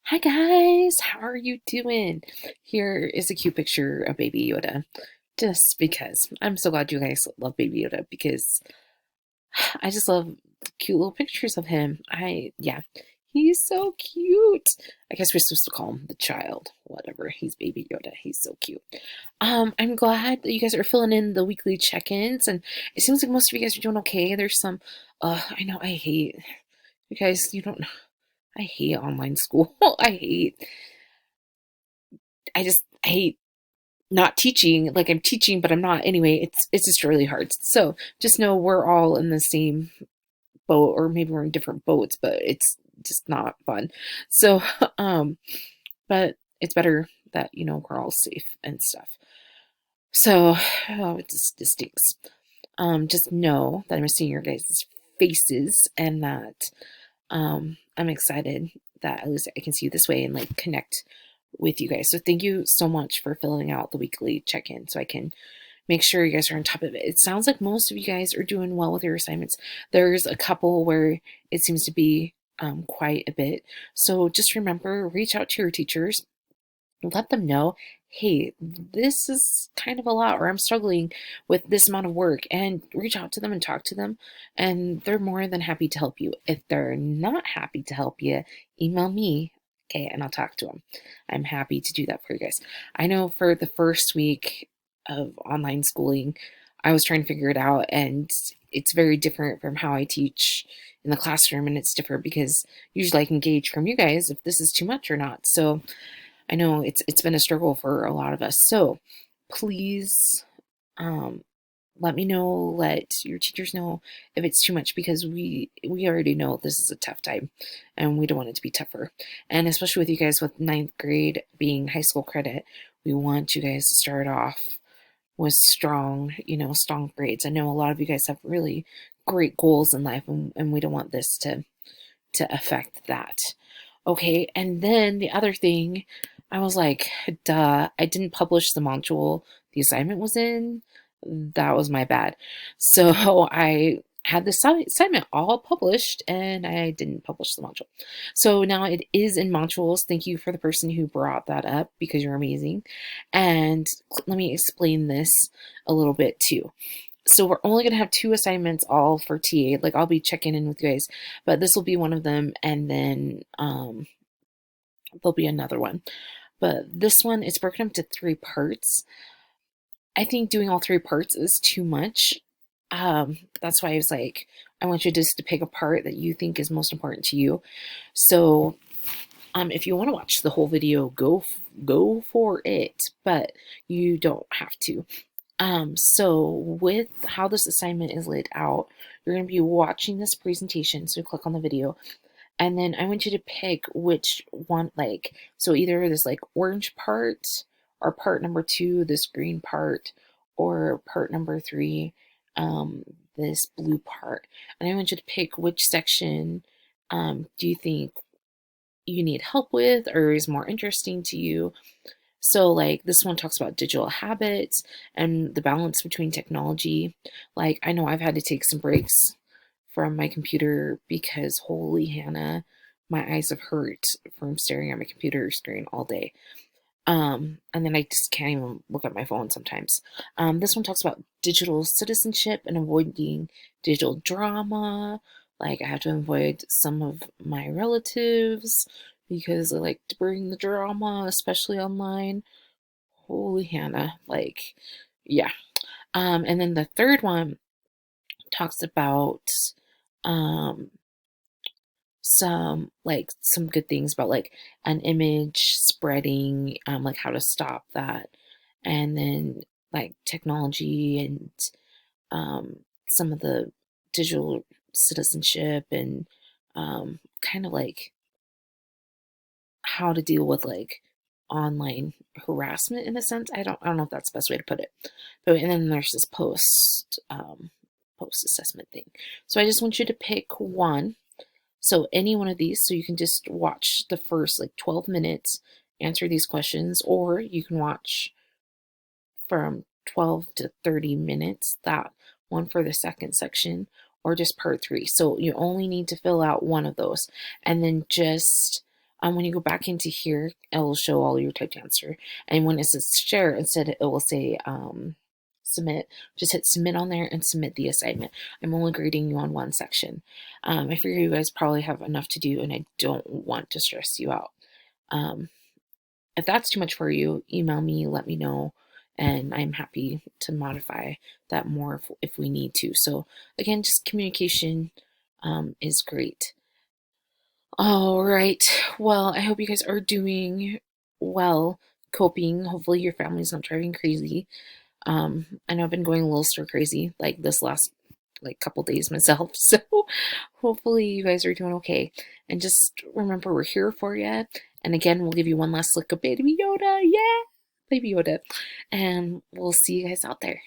Hi guys, how are you doing? Here is a cute picture of Baby Yoda. Just because I'm so glad you guys love Baby Yoda because I just love cute little pictures of him. Yeah, he's so cute. I guess we're supposed to call him the child. Whatever, he's Baby Yoda. He's so cute. I'm glad that you guys are filling in the weekly check-ins, and it seems like most of you guys are doing okay. There's some, I know I hate you guys. You don't. I hate online school. I hate not teaching. Like I'm teaching, but I'm not. Anyway, it's just really hard. So just know we're all in the same boat, or maybe we're in different boats, but it's just not fun. So, um, but it's better that we're all safe and stuff. So, oh, it just stinks. Just know that I'm seeing your guys' faces, and that I'm excited that at least I can see you this way and like connect with you guys. So thank you so much for filling out the weekly check-in so I can make sure you guys are on top of it. It sounds like most of you guys are doing well with your assignments. There's a couple where it seems to be quite a bit. So just remember, reach out to your teachers, let them know, hey, this is kind of a lot, or I'm struggling with this amount of work, and reach out to them and talk to them, and they're more than happy to help you. If they're not happy to help you, email me, okay, and I'll talk to them. I'm happy to do that for you guys. I know for the first week of online schooling, I was trying to figure it out, and it's very different from how I teach in the classroom, and it's different because usually I can gauge from you guys if this is too much or not. So I know it's been a struggle for a lot of us. So please um, let me know, let your teachers know if it's too much, because we already know this is a tough time and we don't want it to be tougher. And especially with you guys with ninth grade being high school credit, we want you guys to start off with strong grades. I know a lot of you guys have really great goals in life, and we don't want this to affect that. Okay, and then the other thing, I was like, duh, I didn't publish the module the assignment was in. That was my bad. So I had the assignment all published, and I didn't publish the module. So now it is in modules. Thank you for the person who brought that up, because you're amazing. And let me explain this a little bit too. So we're only going to have two assignments all for TA. Like I'll be checking in with you guys, but this will be one of them, and then there'll be another one. But this one is broken up to three parts. I think doing all three parts is too much. That's why I was like, I want you just to pick a part that you think is most important to you. So if you want to watch the whole video, go for it, but you don't have to. So with how this assignment is laid out, you're going to be watching this presentation. So click on the video, and then I want you to pick which one, like, so either this like orange part, or part number 2, this green part, or part number 3, this blue part. And I want you to pick which section do you think you need help with, or is more interesting to you. So like this one talks about digital habits and the balance between technology. Like I know I've had to take some breaks from my computer because holy Hannah, my eyes have hurt from staring at my computer screen all day. And then I just can't even look at my phone sometimes. This one talks about digital citizenship and avoiding digital drama. Like I have to avoid some of my relatives because I like to bring the drama, especially online. Holy Hannah, like, yeah. And then the third one talks about um some good things about like an image spreading, like how to stop that, and then like technology, and some of the digital citizenship, and kind of like how to deal with like online harassment in a sense. I don't know if that's the best way to put it. But and then there's this post assessment thing. So I just want you to pick one. So any one of these, so you can just watch the first like 12 minutes, answer these questions, or you can watch from 12 to 30 minutes, that one for the second section, or just part 3. So you only need to fill out one of those, and then just When you go back into here, it will show all your typed answer. And when it says share, instead it will say submit. Just hit submit on there and submit the assignment. I'm only grading you on one section. I figure you guys probably have enough to do, and I don't want to stress you out. If that's too much for you, email me, let me know, and I'm happy to modify that more if we need to. So again, just communication is great. All right. Well, I hope you guys are doing well, coping. Hopefully your family's not driving crazy. I know I've been going a little stir crazy like this last like couple days myself. So hopefully you guys are doing okay. And just remember we're here for you. And again, we'll give you one last look of Baby Yoda. Yeah, Baby Yoda. And we'll see you guys out there.